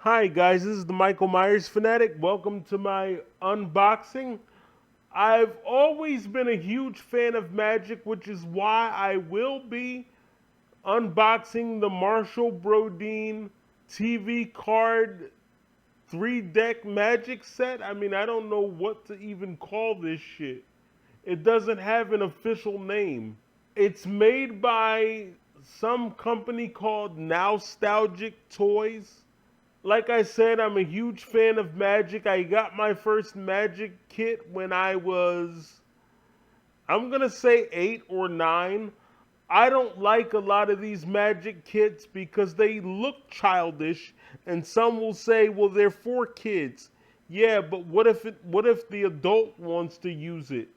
Hi guys, this is the Michael Myers Fanatic. Welcome to my unboxing. I've always been a huge fan of Magic, which is why I will be unboxing the Marshall Brodien TV card 3-deck Magic set. I mean, I don't know what to even call this shit. It doesn't have an official name. It's made by some company called Nostalgic Toys. Like I said, I'm a huge fan of Magic. I got my first Magic kit when I was, I'm going to say 8 or 9. I don't like a lot of these Magic kits because they look childish, and some will say, well, they're for kids. Yeah, but what if the adult wants to use it?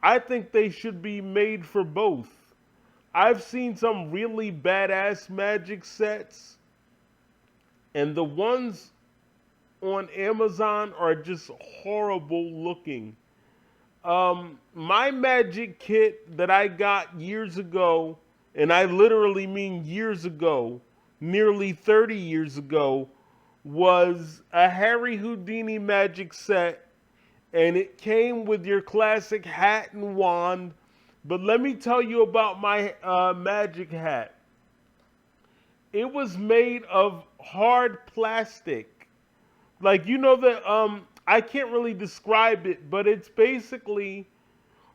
I think they should be made for both. I've seen some really badass Magic sets, and the ones on Amazon are just horrible looking. My Magic kit that I got years ago, and I literally mean years ago, nearly 30 years ago, was a Harry Houdini Magic set, and it came with your classic hat and wand. But let me tell you about my Magic hat. It was made of hard plastic. Like, you know, that I can't really describe it, but it's basically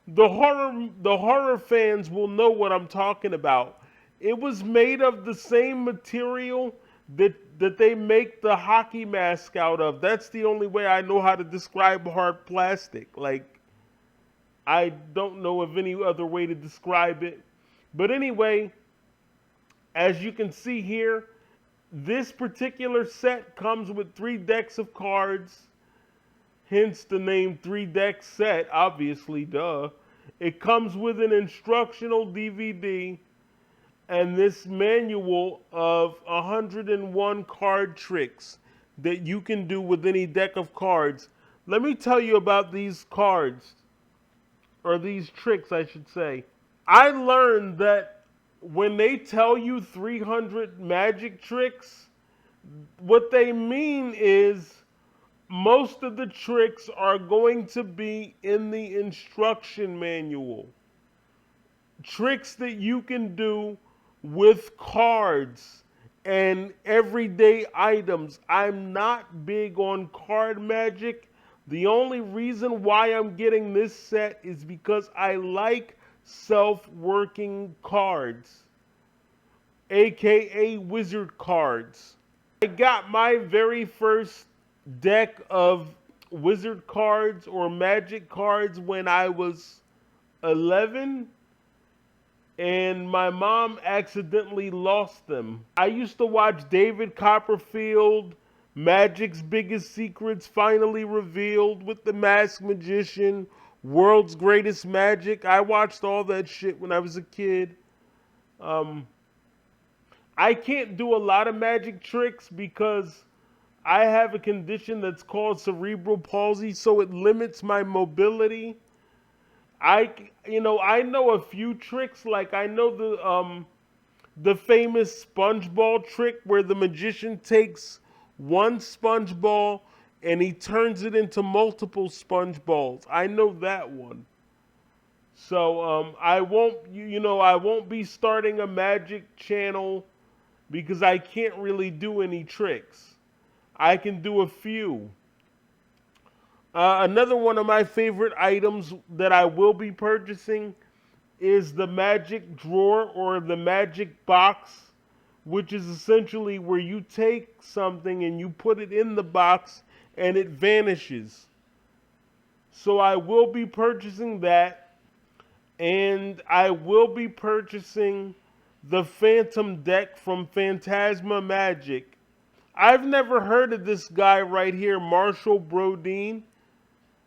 the horror fans will know what I'm talking about. It was made of the same material that they make the hockey mask out of. That's the only way I know how to describe hard plastic. Like, I don't know of any other way to describe it. But anyway, as you can see here, this particular set comes with 3 decks of cards, hence the name 3-deck set, obviously, duh. It comes with an instructional DVD and this manual of 101 card tricks that you can do with any deck of cards. Let me tell you about these cards, or these tricks, I should say. I learned that when they tell you 300 magic tricks, what they mean is most of the tricks are going to be in the instruction manual. Tricks that you can do with cards and everyday items. I'm not big on card magic. The only reason why I'm getting this set is because I like self-working cards, aka wizard cards. I got my very first deck of wizard cards or magic cards when I was 11, and my mom accidentally lost them. I used to watch David Copperfield, Magic's Biggest Secrets Finally Revealed with the Masked Magician, World's Greatest Magic. I watched all that shit when I was a kid. Um, I can't do a lot of magic tricks because I have a condition that's called cerebral palsy, so it limits my mobility. I know a few tricks, like I know the famous sponge ball trick where the magician takes one sponge ball and he turns it into multiple sponge balls. I know that one. So I won't, I won't be starting a magic channel because I can't really do any tricks. I can do a few. Another one of my favorite items that I will be purchasing is the magic drawer or the magic box, which is essentially where you take something and you put it in the box and it vanishes. So I will be purchasing that, and I will be purchasing the Phantom deck from Phantasma Magic. I've never heard of this guy right here, Marshall Brodien.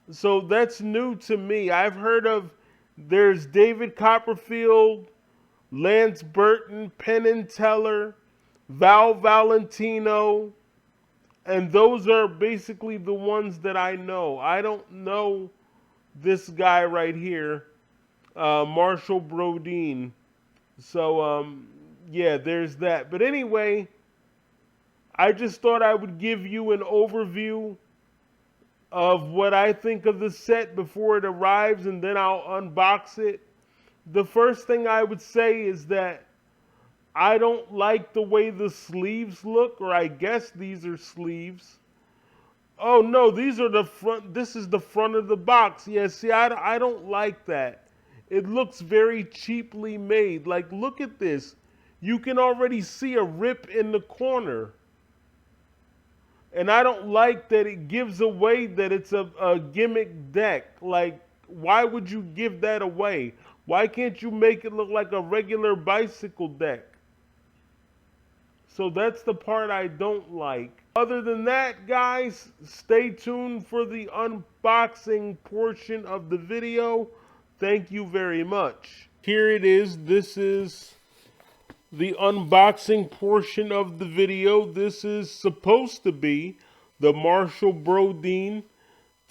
So that's new to me. I've heard of, there's David Copperfield, Lance Burton, Penn and Teller, Val Valentino, and those are basically the ones that I know. I don't know this guy right here, Marshall Brodien. So, yeah, there's that. But anyway, I just thought I would give you an overview of what I think of the set before it arrives, and then I'll unbox it. The first thing I would say is that I don't like the way the sleeves look, or I guess these are sleeves. Oh no, these are the front. This is the front of the box. Yeah, see, I don't like that. It looks very cheaply made. Like, look at this. You can already see a rip in the corner. And I don't like that it gives away that it's a gimmick deck. Like, why would you give that away? Why can't you make it look like a regular bicycle deck? So that's the part I don't like. Other than that, guys, stay tuned for the unboxing portion of the video. Thank you very much. Here it is. This is the unboxing portion of the video. This is supposed to be the Marshall Brodien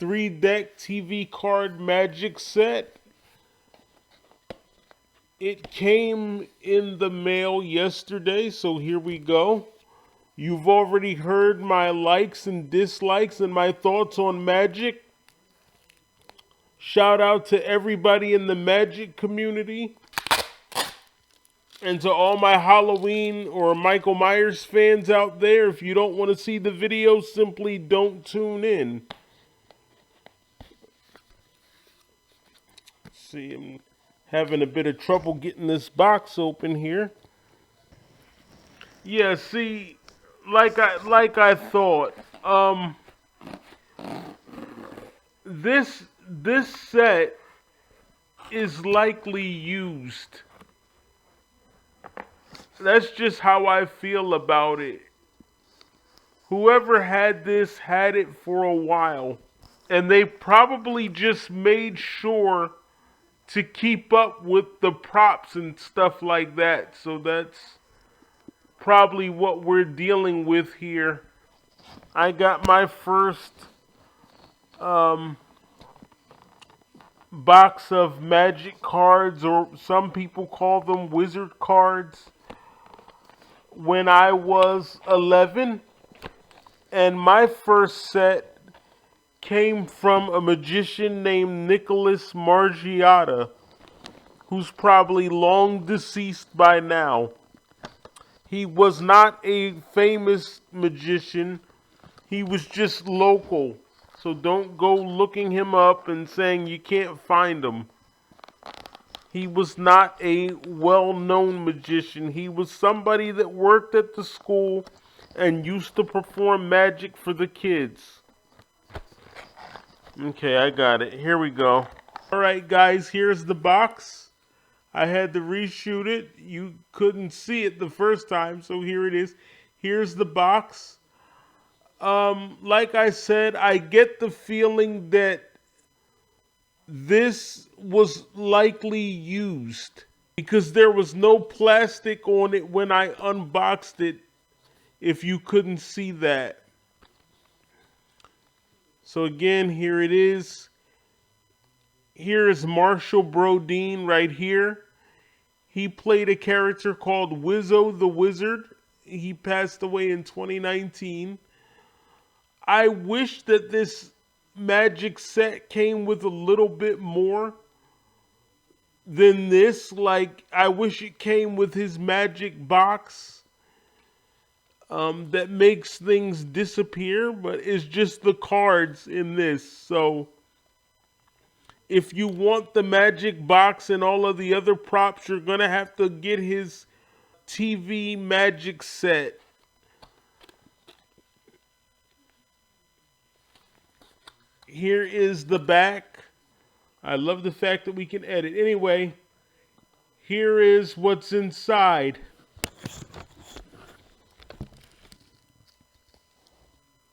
3-deck TV card Magic set. It came in the mail yesterday, so here we go. You've already heard my likes and dislikes and my thoughts on Magic. Shout out to everybody in the Magic community. And to all my Halloween or Michael Myers fans out there, if you don't want to see the video, simply don't tune in. Let's see, I'm having a bit of trouble getting this box open here. Yeah, see, like I thought, this set is likely used. That's just how I feel about it. Whoever had this had it for a while, and they probably just made sure to keep up with the props and stuff like that. So that's probably what we're dealing with here. I got my first box of Magic cards, or some people call them Wizard cards, when I was 11, and my first set came from a magician named Nicholas Margiata, who's probably long deceased by now. He was not a famous magician, he was just local, so don't go looking him up and saying you can't find him. He was not a well-known magician. He was somebody that worked at the school and used to perform magic for the kids. Okay, I got it. Here we go. Alright guys, here's the box. I had to reshoot it. You couldn't see it the first time, so here it is. Here's the box. Like I said, I get the feeling that this was likely used because there was no plastic on it when I unboxed it, if you couldn't see that. So again, here it is. Here is Marshall Brodien right here. He played a character called Wizzo the Wizard. He passed away in 2019. I wish that this Magic set came with a little bit more than this. Like, I wish it came with his Magic box that makes things disappear, but it's just the cards in this. So if you want the Magic box and all of the other props, you're gonna have to get his TV Magic set. Here is the back. I love the fact that we can edit. Anyway, here is what's inside.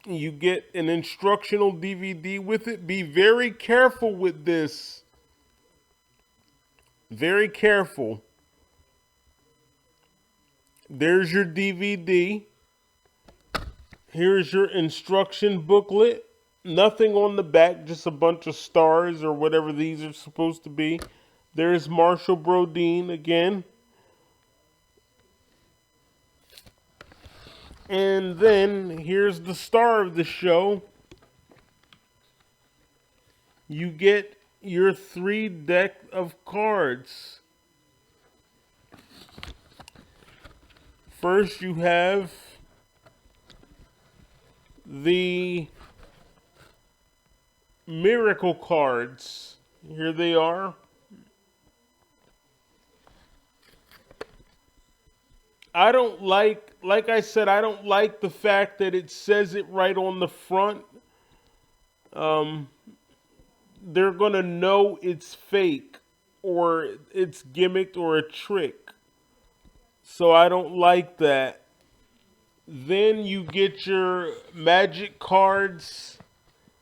You get an instructional DVD with it. Be very careful with this. Very careful. There's your DVD. Here's your instruction booklet. Nothing on the back, just a bunch of stars or whatever these are supposed to be. There's Marshall Brodien again. And then here's the star of the show. You get your 3 deck of cards. First, you have the miracle cards. Here they are. I don't like I said, I don't like the fact that it says it right on the front. They're going to know it's fake or it's gimmicked or a trick. So I don't like that. Then you get your magic cards.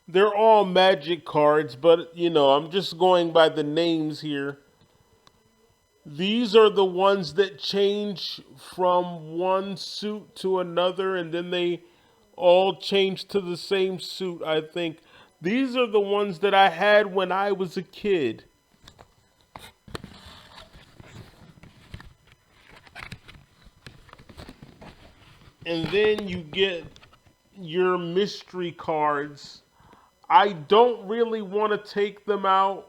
They're all magic cards, but you know, I'm just going by the names here. These are the ones that change from one suit to another, and then they all change to the same suit, I think. These are the ones that I had when I was a kid. And then you get your mystery cards. I don't really want to take them out.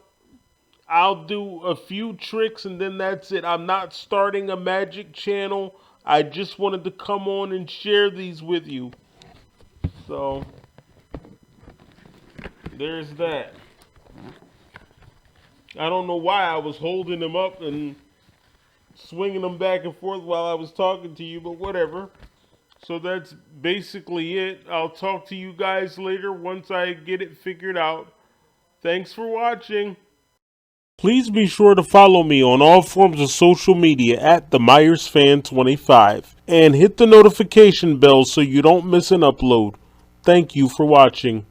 I'll do a few tricks and then that's it. I'm not starting a magic channel. I just wanted to come on and share these with you. So, there's that. I don't know why I was holding them up and swinging them back and forth while I was talking to you, but whatever. So that's basically it. I'll talk to you guys later once I get it figured out. Thanks for watching. Please be sure to follow me on all forms of social media at the Myers Fan 25 and hit the notification bell so you don't miss an upload. Thank you for watching.